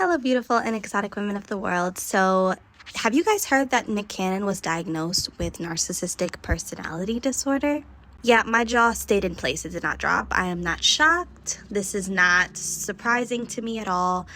Hello, beautiful and exotic women of the world. So, have you guys heard that Nick Cannon was diagnosed with narcissistic personality disorder? Yeah, my jaw stayed in place. It did not drop. I am not shocked. This is not surprising to me at all.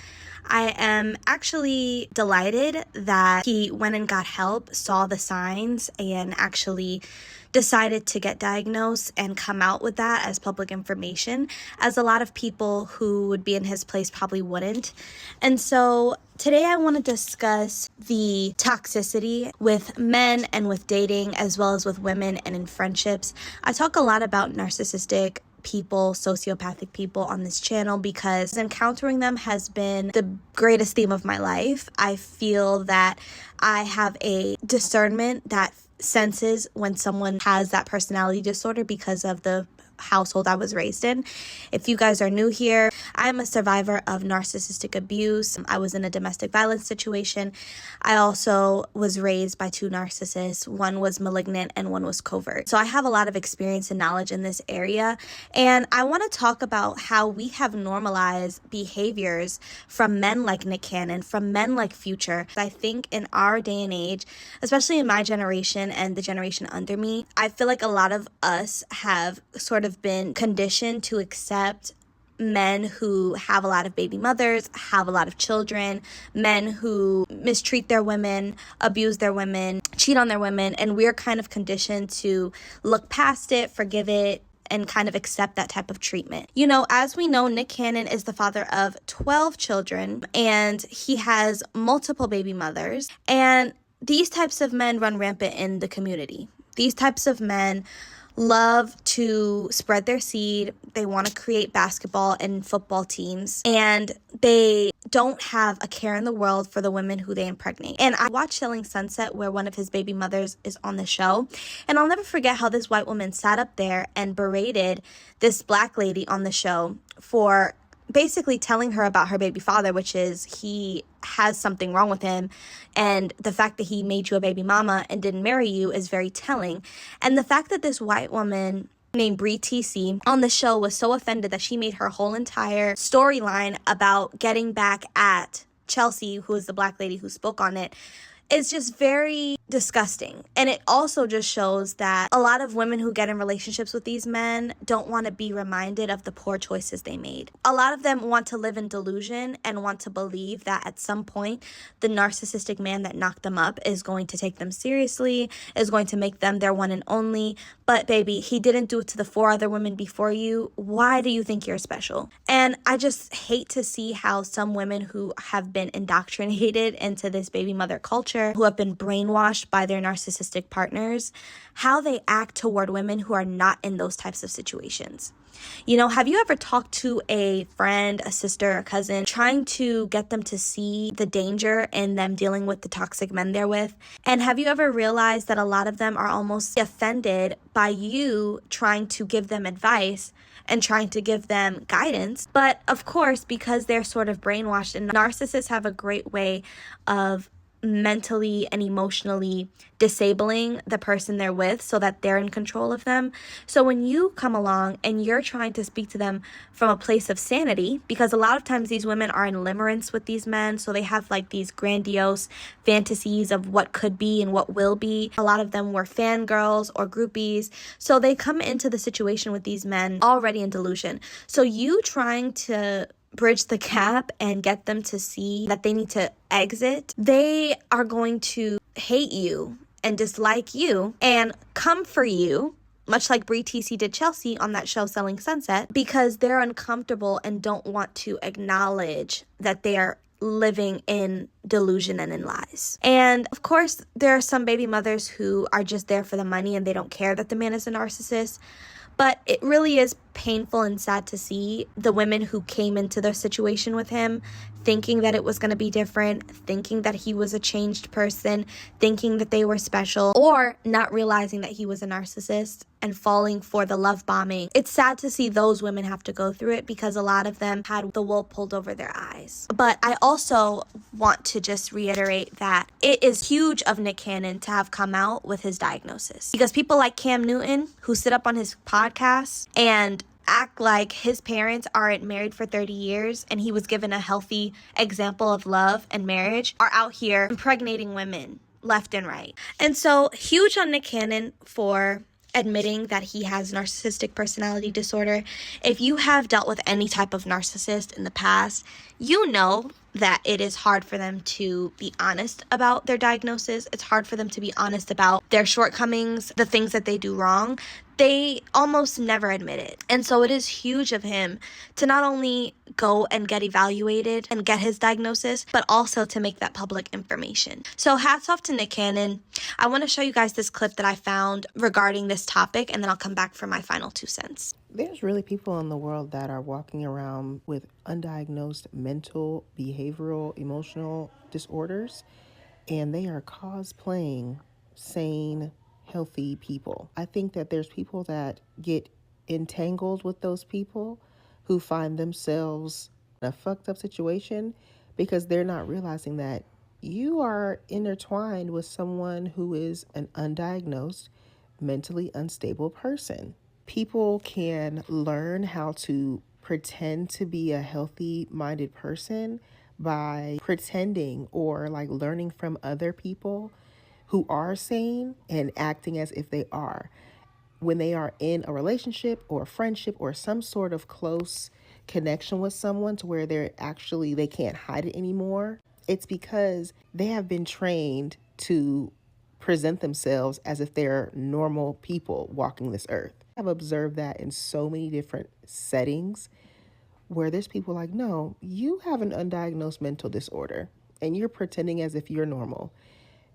I am actually delighted that he went and got help, saw the signs, and actually decided to get diagnosed and come out with that as public information, as a lot of people who would be in his place probably wouldn't. And so today I want to discuss the toxicity with men and with dating, as well as with women and in friendships. I talk a lot about narcissistic people, sociopathic people on this channel because encountering them has been the greatest theme of my life. I feel that I have a discernment that senses when someone has that personality disorder because of the household I was raised in. If you guys are new here, I'm a survivor of narcissistic abuse. I was in a domestic violence situation. I also was raised by two narcissists. One was malignant and one was covert. So I have a lot of experience and knowledge in this area. And I want to talk about how we have normalized behaviors from men like Nick Cannon, from men like Future. I think in our day and age, especially in my generation and the generation under me, I feel like a lot of us have sort of been conditioned to accept men who have a lot of baby mothers, have a lot of children, men who mistreat their women, abuse their women, cheat on their women, and we're kind of conditioned to look past it, forgive it, and kind of accept that type of treatment. You know, as we know, Nick Cannon is the father of 12 children, and he has multiple baby mothers, and these types of men run rampant in the community. These types of men love to spread their seed. They want to create basketball and football teams, and they don't have a care in the world for the women who they impregnate. And I watched Selling Sunset, where one of his baby mothers is on the show, and I'll never forget how this white woman sat up there and berated this black lady on the show for basically telling her about her baby father, which is he has something wrong with him, and the fact that he made you a baby mama and didn't marry you is very telling. And the fact that this white woman named Bree TC on the show was so offended that she made her whole entire storyline about getting back at Chelsea, who is the black lady who spoke on it, is just very disgusting. And it also just shows that a lot of women who get in relationships with these men don't want to be reminded of the poor choices they made. A lot of them want to live in delusion and want to believe that at some point the narcissistic man that knocked them up is going to take them seriously, is going to make them their one and only. But baby, he didn't do it to the 4 other women before you. Why do you think you're special? And I just hate to see how some women who have been indoctrinated into this baby mother culture, who have been brainwashed by their narcissistic partners, how they act toward women who are not in those types of situations. You know, have you ever talked to a friend, a sister, a cousin, trying to get them to see the danger in them dealing with the toxic men they're with? And have you ever realized that a lot of them are almost offended by you trying to give them advice and trying to give them guidance? But of course, because they're sort of brainwashed, and narcissists have a great way of mentally and emotionally disabling the person they're with so that they're in control of them. So when you come along and you're trying to speak to them from a place of sanity, because a lot of times these women are in limerence with these men, so they have like these grandiose fantasies of what could be and what will be. A lot of them were fangirls or groupies, so they come into the situation with these men already in delusion. So you trying to bridge the gap and get them to see that they need to exit, they are going to hate you and dislike you and come for you, much like Bree TC did Chelsea on that show Selling Sunset, because they're uncomfortable and don't want to acknowledge that they are living in delusion and in lies. And of course, there are some baby mothers who are just there for the money and they don't care that the man is a narcissist. But it really is painful and sad to see the women who came into their situation with him thinking that it was going to be different, thinking that he was a changed person, thinking that they were special, or not realizing that he was a narcissist and falling for the love bombing. It's sad to see those women have to go through it because a lot of them had the wool pulled over their eyes. But I also want to just reiterate that it is huge of Nick Cannon to have come out with his diagnosis, because people like Cam Newton, who sit up on his podcast and act like his parents aren't married for 30 years and he was given a healthy example of love and marriage, are out here impregnating women left and right. And so, huge on Nick Cannon for admitting that he has narcissistic personality disorder. If you have dealt with any type of narcissist in the past, you know that it is hard for them to be honest about their diagnosis. It's hard for them to be honest about their shortcomings, the things that they do wrong. They almost never admit it. And so it is huge of him to not only go and get evaluated and get his diagnosis, but also to make that public information. So hats off to Nick Cannon. I want to show you guys this clip that I found regarding this topic, and then I'll come back for my final 2 cents. There's really people in the world that are walking around with undiagnosed mental, behavioral, emotional disorders, and they are cosplaying sane, healthy people. I think that there's people that get entangled with those people who find themselves in a fucked up situation because they're not realizing that you are intertwined with someone who is an undiagnosed, mentally unstable person. People can learn how to pretend to be a healthy-minded person by pretending or like learning from other people who are sane and acting as if they are. When they are in a relationship or a friendship or some sort of close connection with someone to where they can't hide it anymore, it's because they have been trained to present themselves as if they're normal people walking this earth. I've observed that in so many different settings where there's people like, no, you have an undiagnosed mental disorder and you're pretending as if you're normal.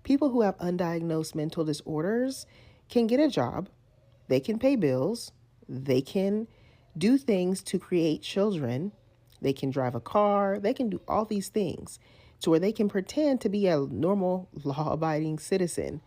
People who have undiagnosed mental disorders can get a job, they can pay bills, they can do things to create children, they can drive a car, they can do all these things to where they can pretend to be a normal, law-abiding citizen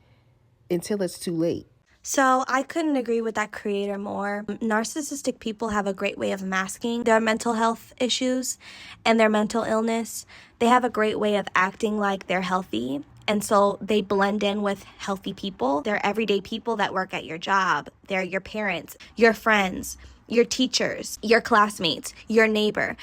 until it's too late. So I couldn't agree with that creator more. Narcissistic people have a great way of masking their mental health issues and their mental illness. They have a great way of acting like they're healthy. And so they blend in with healthy people. They're everyday people that work at your job. They're your parents, your friends, your teachers, your classmates, your neighbor.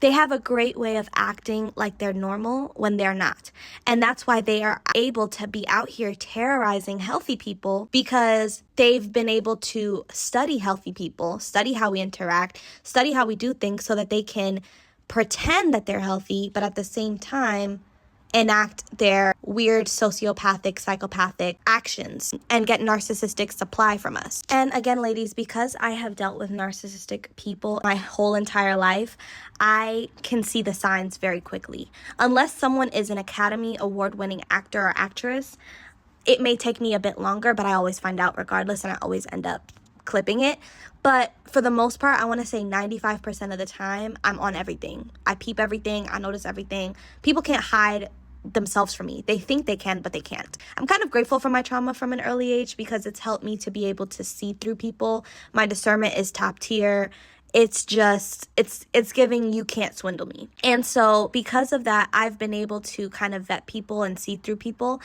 They have a great way of acting like they're normal when they're not. And that's why they are able to be out here terrorizing healthy people, because they've been able to study healthy people, study how we interact, study how we do things so that they can pretend that they're healthy, but at the same time enact their weird sociopathic, psychopathic actions and get narcissistic supply from us. And again, ladies, because I have dealt with narcissistic people my whole entire life, I can see the signs very quickly. Unless someone is an Academy Award-winning actor or actress, it may take me a bit longer, but I always find out regardless, and I always end up clipping it. But for the most part, I want to say 95% of the time, I'm on everything. I peep everything. I notice everything. People can't hide themselves from me. They think they can, but they can't. I'm kind of grateful for my trauma from an early age because it's helped me to be able to see through people. My discernment is top tier. It's just, it's giving, you can't swindle me. And so because of that, I've been able to kind of vet people and see through people.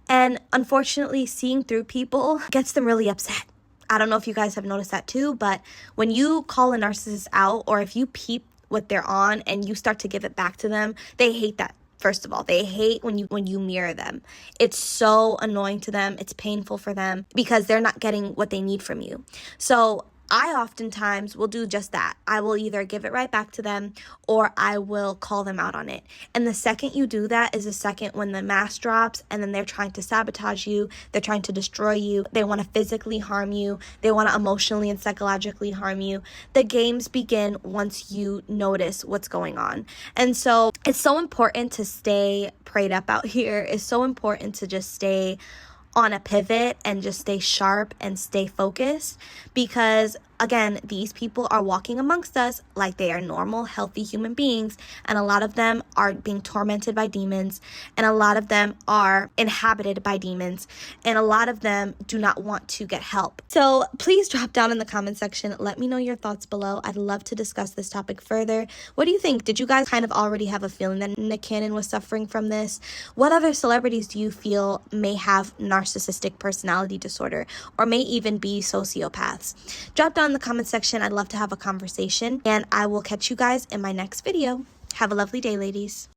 And unfortunately, seeing through people gets them really upset. I don't know if you guys have noticed that too, but when you call a narcissist out, or if you peep what they're on and you start to give it back to them, they hate that. First of all, they hate when you mirror them. It's so annoying to them. It's painful for them because they're not getting what they need from you. So I oftentimes will do just that. I will either give it right back to them or I will call them out on it. And the second you do that is the second when the mask drops and then they're trying to sabotage you. They're trying to destroy you. They want to physically harm you. They want to emotionally and psychologically harm you. The games begin once you notice what's going on. And so it's so important to stay prayed up out here. It's so important to just stay on a pivot and just stay sharp and stay focused, because again, these people are walking amongst us like they are normal, healthy human beings, and a lot of them are being tormented by demons, and a lot of them are inhabited by demons, and a lot of them do not want to get help. So please drop down in the comment section. Let me know your thoughts below. I'd love to discuss this topic further. What do you think? Did you guys kind of already have a feeling that Nick Cannon was suffering from this? What other celebrities do you feel may have narcissistic personality disorder or may even be sociopaths? Drop down in the comment section. I'd love to have a conversation, and I will catch you guys in my next video. Have a lovely day, ladies.